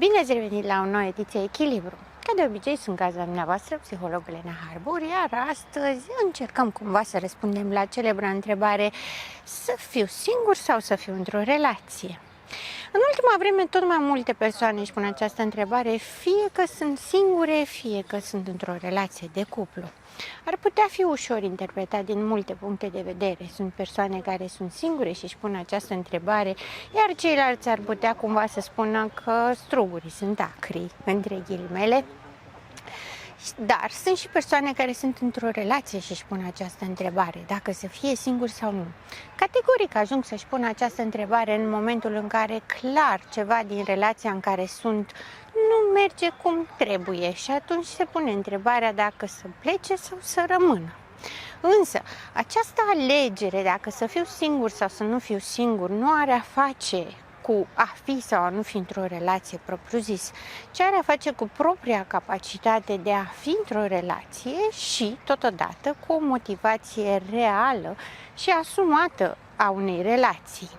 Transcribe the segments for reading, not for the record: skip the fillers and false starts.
Bine ați revenit la o nouă ediție Echilibru. Ca de obicei, sunt gazda dumneavoastră, psihologul Elena Harbor, iar astăzi încercăm cumva să răspundem la celebra întrebare: să fiu singur sau să fiu într-o relație? În ultima vreme, tot mai multe persoane își pun această întrebare, fie că sunt singure, fie că sunt într-o relație de cuplu. Ar putea fi ușor interpretat din multe puncte de vedere. Sunt persoane care sunt singure și își pun această întrebare, iar ceilalți ar putea cumva să spună că strugurii sunt acri, între ghilimele. Dar sunt și persoane care sunt într-o relație și își pun această întrebare, dacă să fie singur sau nu. Categoric ajung să-și pun această întrebare în momentul în care clar ceva din relația în care sunt nu merge cum trebuie și atunci se pune întrebarea dacă să plece sau să rămână. Însă, această alegere, dacă să fiu singur sau să nu fiu singur, nu are a face cu a fi sau a nu fi într-o relație propriu-zis, ce are a face cu propria capacitate de a fi într-o relație și, totodată, cu o motivație reală și asumată a unei relații.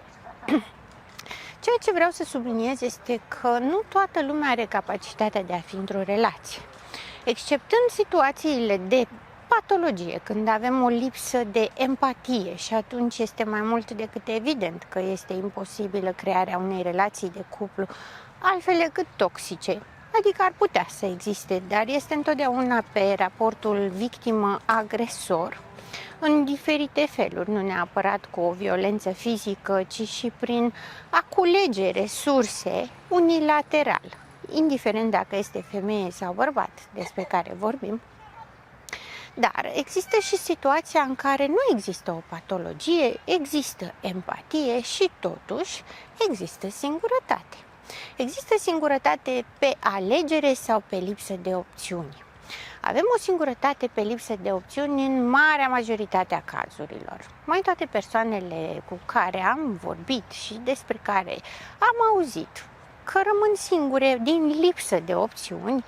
Ceea ce vreau să subliniez este că nu toată lumea are capacitatea de a fi într-o relație. Exceptând situațiile de patologie, când avem o lipsă de empatie și atunci este mai mult decât evident că este imposibilă crearea unei relații de cuplu altfel decât toxice, adică ar putea să existe, dar este întotdeauna pe raportul victimă-agresor, în diferite feluri, nu neapărat cu o violență fizică, ci și prin a culege resurse unilateral, indiferent dacă este femeie sau bărbat despre care vorbim. Dar există și situația în care nu există o patologie, există empatie și totuși există singurătate. Există singurătate pe alegere sau pe lipsă de opțiuni. Avem o singurătate pe lipsă de opțiuni în marea majoritate a cazurilor. Mai toate persoanele cu care am vorbit și despre care am auzit că rămân singure din lipsă de opțiuni,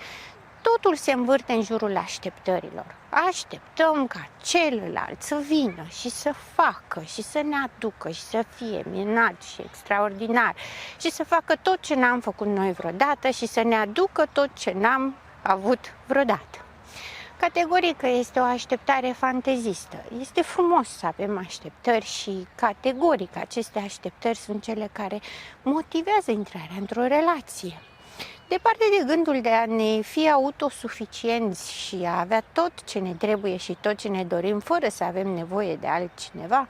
totul se învârte în jurul așteptărilor. Așteptăm ca celălalt să vină și să facă și să ne aducă și să fie minunat și extraordinar și să facă tot ce n-am făcut noi vreodată și să ne aducă tot ce n-am avut vreodată. Categoric că este o așteptare fantezistă. Este frumos să avem așteptări și categoric aceste așteptări sunt cele care motivează intrarea într-o relație. Departe de gândul de a ne fi autosuficienți și a avea tot ce ne trebuie și tot ce ne dorim fără să avem nevoie de altcineva,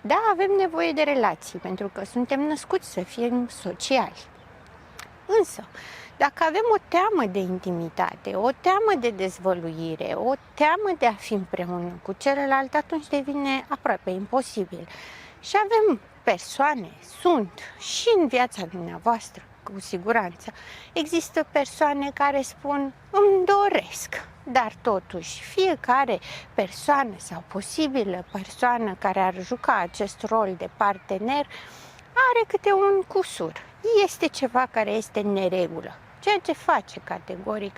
da, avem nevoie de relații, pentru că suntem născuți să fim sociali. Însă, dacă avem o teamă de intimitate, o teamă de dezvăluire, o teamă de a fi împreună cu celălalt, atunci devine aproape imposibil. Și avem persoane, sunt și în viața dumneavoastră, cu siguranță. Există persoane care spun, îmi doresc, dar totuși fiecare persoană sau posibilă persoană care ar juca acest rol de partener are câte un cusur. Este ceva care este în neregulă, ceea ce face categoric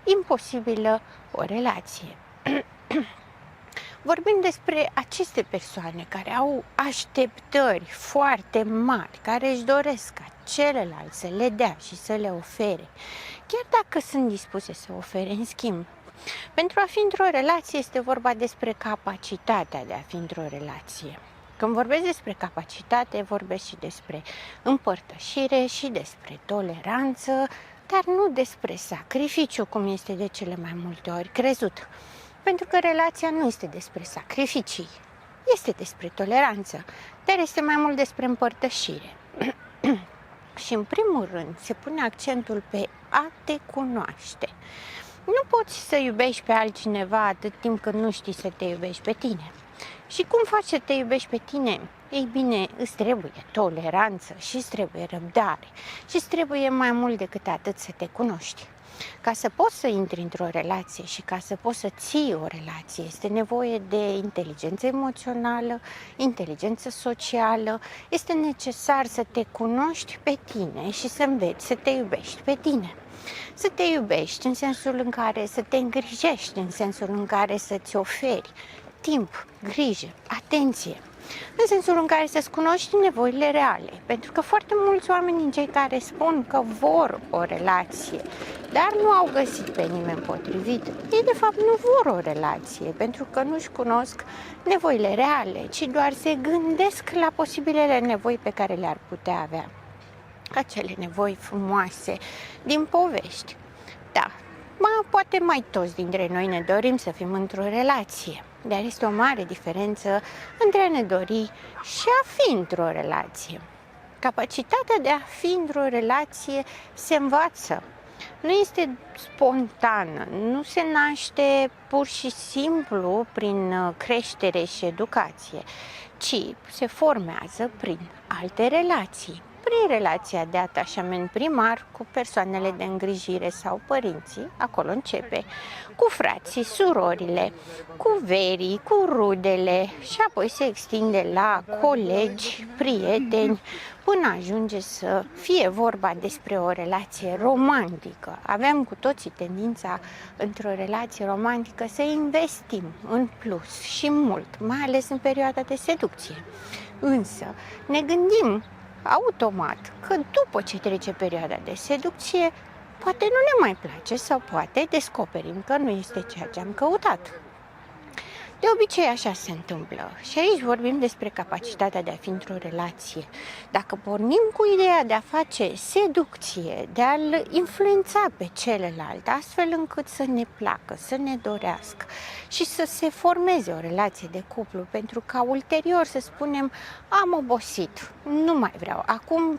imposibilă o relație. Vorbim despre aceste persoane care au așteptări foarte mari, care își doresc ca celălalt să le dea și să le ofere, chiar dacă sunt dispuse să ofere în schimb. Pentru a fi într-o relație este vorba despre capacitatea de a fi într-o relație. Când vorbesc despre capacitate, vorbesc și despre împărtășire și despre toleranță, dar nu despre sacrificiu, cum este de cele mai multe ori crezut. Pentru că relația nu este despre sacrificii, este despre toleranță, dar este mai mult despre împărtășire. Și în primul rând se pune accentul pe a te cunoaște. Nu poți să iubești pe altcineva atât timp cât nu știi să te iubești pe tine. Și cum faci să te iubești pe tine? Ei bine, îți trebuie toleranță și îți trebuie răbdare și îți trebuie mai mult decât atât să te cunoști. Ca să poți să intri într-o relație și ca să poți să ții o relație, este nevoie de inteligență emoțională, inteligență socială, este necesar să te cunoști pe tine și să înveți să te iubești pe tine. Să te iubești în sensul în care să te îngrijești, în sensul în care să-ți oferi timp, grijă, atenție, în sensul în care să-ți cunoști nevoile reale, pentru că foarte mulți oameni din cei care spun că vor o relație, dar nu au găsit pe nimeni potrivit, ei de fapt nu vor o relație, pentru că nu-și cunosc nevoile reale, ci doar se gândesc la posibilele nevoi pe care le-ar putea avea. Acele nevoi frumoase din povești. Da, poate mai toți dintre noi ne dorim să fim într-o relație, dar este o mare diferență între a ne dori și a fi într-o relație. Capacitatea de a fi într-o relație se învață, nu este spontană, nu se naște pur și simplu prin creștere și educație, ci se formează prin alte relații. Prin relația de atașament primar cu persoanele de îngrijire sau părinții, acolo începe, cu frații, surorile, cu verii, cu rudele și apoi se extinde la colegi, prieteni, până ajunge să fie vorba despre o relație romantică. Avem cu toții tendința într-o relație romantică să investim în plus și mult, mai ales în perioada de seducție. Însă ne gândim automat că după ce trece perioada de seducție, poate nu ne mai place sau poate descoperim că nu este ceea ce am căutat. De obicei așa se întâmplă și aici vorbim despre capacitatea de a fi într-o relație. Dacă pornim cu ideea de a face seducție, de a-l influența pe celălalt, astfel încât să ne placă, să ne dorească și să se formeze o relație de cuplu, pentru ca ulterior să spunem am obosit, nu mai vreau,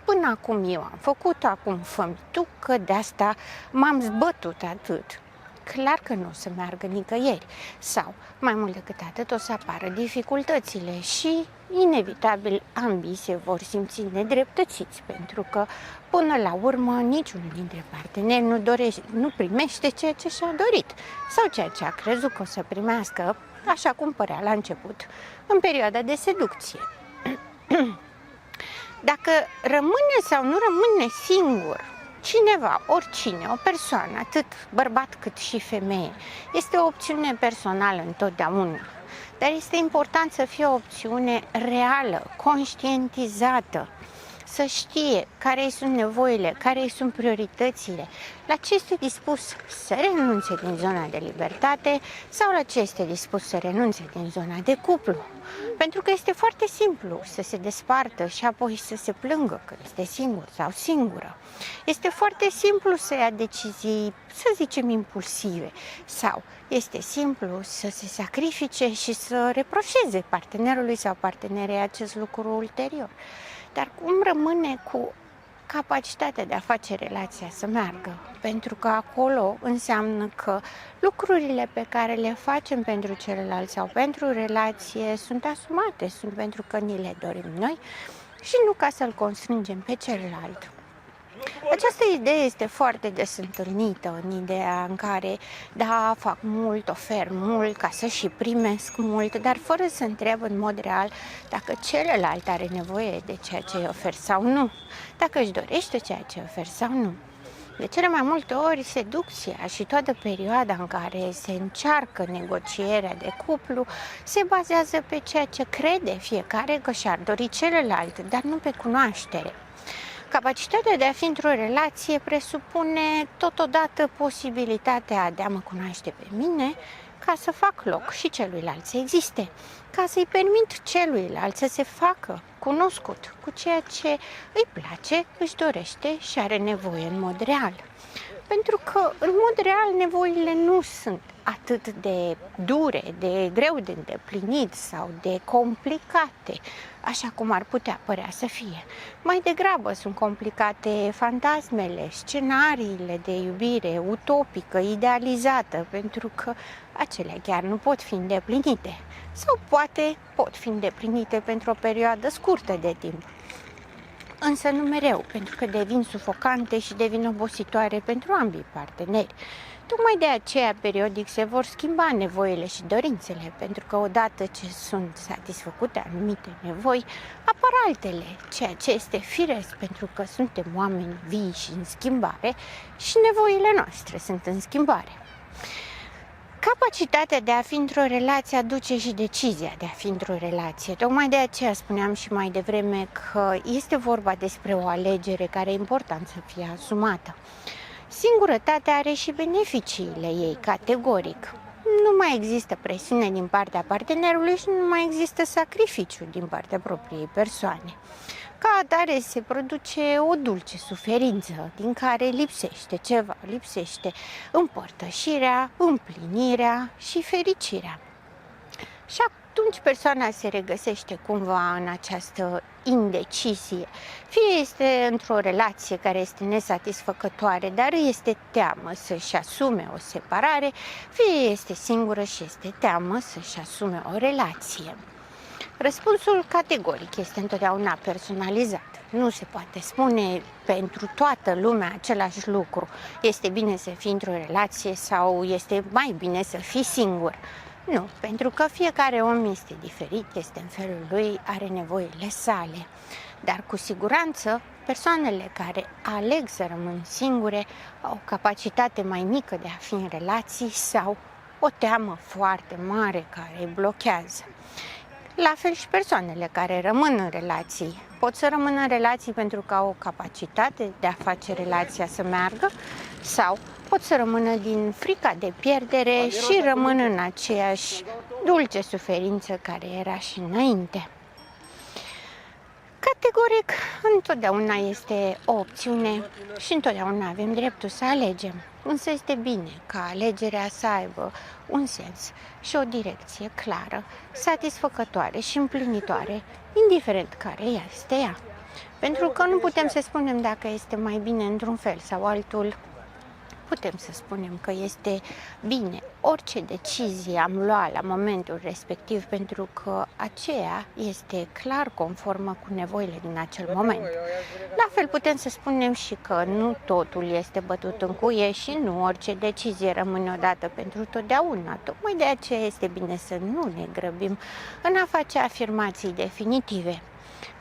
până acum eu am făcut, acum fă-mi tu, că de asta m-am zbătut atât. Clar că nu o să meargă nicăieri sau, mai mult decât atât, o să apară dificultățile și, inevitabil, ambii se vor simți nedreptățiți, pentru că, până la urmă, niciunul dintre parteneri nu primește ceea ce și-a dorit sau ceea ce a crezut că o să primească, așa cum părea la început, în perioada de seducție. Dacă rămâne sau nu rămâne singur, cineva, oricine, o persoană, atât bărbat cât și femeie, este o opțiune personală întotdeauna, dar este important să fie o opțiune reală, conștientizată, să știe care îi sunt nevoile, care îi sunt prioritățile, la ce este dispus să renunțe din zona de libertate sau la ce este dispus să renunțe din zona de cuplu. Pentru că este foarte simplu să se despartă și apoi să se plângă că este singur sau singură. Este foarte simplu să ia decizii, să zicem, impulsive, sau este simplu să se sacrifice și să reproșeze partenerului sau partenerei acest lucru ulterior. Dar cum rămâne cu capacitatea de a face relația să meargă? Pentru că acolo înseamnă că lucrurile pe care le facem pentru celălalt sau pentru relație sunt asumate, sunt pentru că ni le dorim noi și nu ca să-l constrângem pe celălalt. Această idee este foarte des întâlnită în ideea în care, da, fac mult, ofer mult ca să și primesc mult, dar fără să întreb în mod real dacă celălalt are nevoie de ceea ce îi ofer sau nu, dacă își dorește ceea ce îi ofer sau nu. De cele mai multe ori, seducția și toată perioada în care se încearcă negocierea de cuplu se bazează pe ceea ce crede fiecare că și-ar dori celălalt, dar nu pe cunoaștere. Capacitatea de a fi într-o relație presupune totodată posibilitatea de a mă cunoaște pe mine ca să fac loc și celuilalt să existe, ca să-i permit celuilalt să se facă cunoscut cu ceea ce îi place, își dorește și are nevoie în mod real. Pentru că, în mod real, nevoile nu sunt atât de dure, de greu de îndeplinit sau de complicate, așa cum ar putea părea să fie. Mai degrabă sunt complicate fantasmele, scenariile de iubire utopică, idealizată, pentru că acelea chiar nu pot fi îndeplinite. Sau poate pot fi îndeplinite pentru o perioadă scurtă de timp. Însă nu mereu, pentru că devin sufocante și devin obositoare pentru ambii parteneri. Tocmai de aceea, periodic, se vor schimba nevoile și dorințele, pentru că odată ce sunt satisfăcute anumite nevoi, apar altele, ceea ce este firesc, pentru că suntem oameni vii și în schimbare și nevoile noastre sunt în schimbare. Capacitatea de a fi într-o relație aduce și decizia de a fi într-o relație. Tocmai de aceea spuneam și mai devreme că este vorba despre o alegere care e important să fie asumată. Singurătatea are și beneficiile ei, categoric. Nu mai există presiune din partea partenerului și nu mai există sacrificiu din partea propriei persoane. Ca atare se produce o dulce suferință din care lipsește ceva, lipsește împărtășirea, împlinirea și fericirea. Și atunci persoana se regăsește cumva în această indecizie. Fie este într-o relație care este nesatisfăcătoare, dar este teamă să-și asume o separare, fie este singură și este teamă să-și asume o relație. Răspunsul categoric este întotdeauna personalizat. Nu se poate spune pentru toată lumea același lucru. Este bine să fii într-o relație sau este mai bine să fii singur. Nu, pentru că fiecare om este diferit, este în felul lui, are nevoile sale. Dar cu siguranță, persoanele care aleg să rămân singure au o capacitate mai mică de a fi în relații sau o teamă foarte mare care îi blochează. La fel și persoanele care rămân în relații. Pot să rămână în relații pentru că au o capacitate de a face relația să meargă sau pot să rămână din frica de pierdere și rămân în aceeași dulce suferință care era și înainte. Categoric, întotdeauna este o opțiune și întotdeauna avem dreptul să alegem. Însă este bine ca alegerea să aibă un sens și o direcție clară, satisfăcătoare și împlinitoare, indiferent care este ea. Pentru că nu putem să spunem dacă este mai bine într-un fel sau altul. Putem să spunem că este bine orice decizie am luat la momentul respectiv pentru că aceea este clar conformă cu nevoile din acel moment. La fel putem să spunem și că nu totul este bătut în cuie și nu orice decizie rămâne odată pentru totdeauna. Tocmai de aceea este bine să nu ne grăbim în a face afirmații definitive.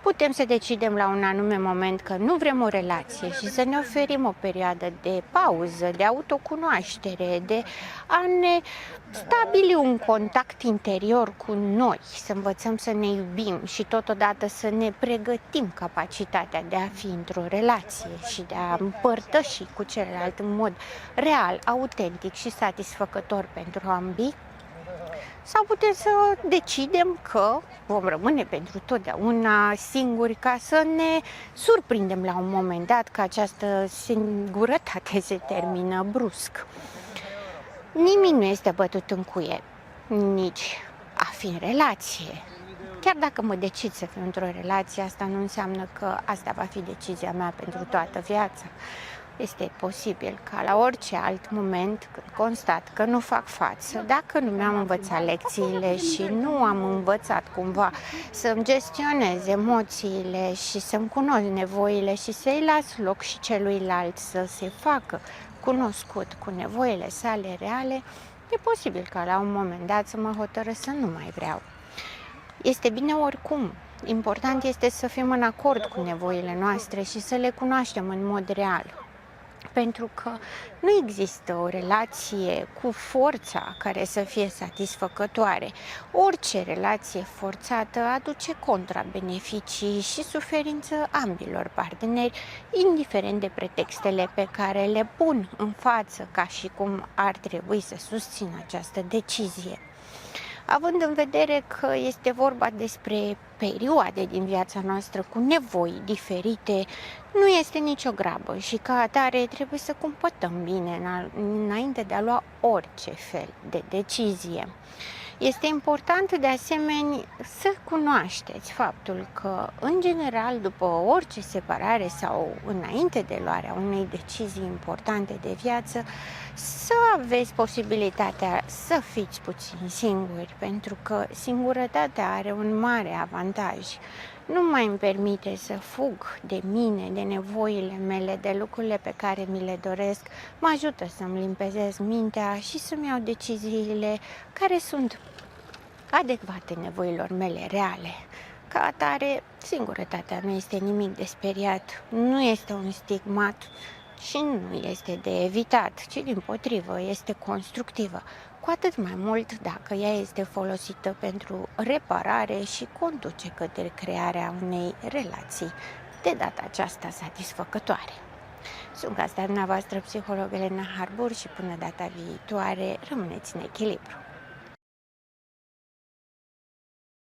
Putem să decidem la un anume moment că nu vrem o relație și să ne oferim o perioadă de pauză, de autocunoaștere, de a ne stabili un contact interior cu noi, să învățăm să ne iubim și totodată să ne pregătim capacitatea de a fi într-o relație și de a împărtăși cu celălalt în mod real, autentic și satisfăcător pentru ambii. Sau putem să decidem că vom rămâne pentru totdeauna singuri ca să ne surprindem la un moment dat că această singurătate se termină brusc. Nimic nu este bătut în cuie, nici a fi în relație. Chiar dacă mă decid să fiu într-o relație, asta nu înseamnă că asta va fi decizia mea pentru toată viața. Este posibil ca la orice alt moment, când constat că nu fac față, dacă nu mi-am învățat lecțiile și nu am învățat cumva să-mi gestionez emoțiile și să-mi cunosc nevoile și să-i las loc și celuilalt să se facă cunoscut cu nevoile sale reale, e posibil ca la un moment dat să mă hotărăsc să nu mai vreau. Este bine oricum. Important este să fim în acord cu nevoile noastre și să le cunoaștem în mod real. Pentru că nu există o relație cu forța care să fie satisfăcătoare. Orice relație forțată aduce contrabeneficii și suferință ambilor parteneri, indiferent de pretextele pe care le pun în față ca și cum ar trebui să susțină această decizie. Având în vedere că este vorba despre perioade din viața noastră cu nevoi diferite, nu este nicio grabă și ca atare trebuie să cumpătăm bine înainte de a lua orice fel de decizie. Este important de asemenea să cunoașteți faptul că, în general, după orice separare sau înainte de luarea unei decizii importante de viață, să aveți posibilitatea să fiți puțin singuri, pentru că singurătatea are un mare avantaj. Nu mai îmi permite să fug de mine, de nevoile mele, de lucrurile pe care mi le doresc, mă ajută să-mi limpezesc mintea și să-mi iau deciziile care sunt adecvate nevoilor mele reale. Ca atare, singurătatea nu este nimic de speriat, nu este un stigmat și nu este de evitat, ci dimpotrivă este constructivă. cu atât mai mult dacă ea este folosită pentru reparare și conduce către crearea unei relații, de data aceasta satisfăcătoare. Sunt gazda dumneavoastră, psiholog Elena Harbor, și până data viitoare, rămâneți în echilibru.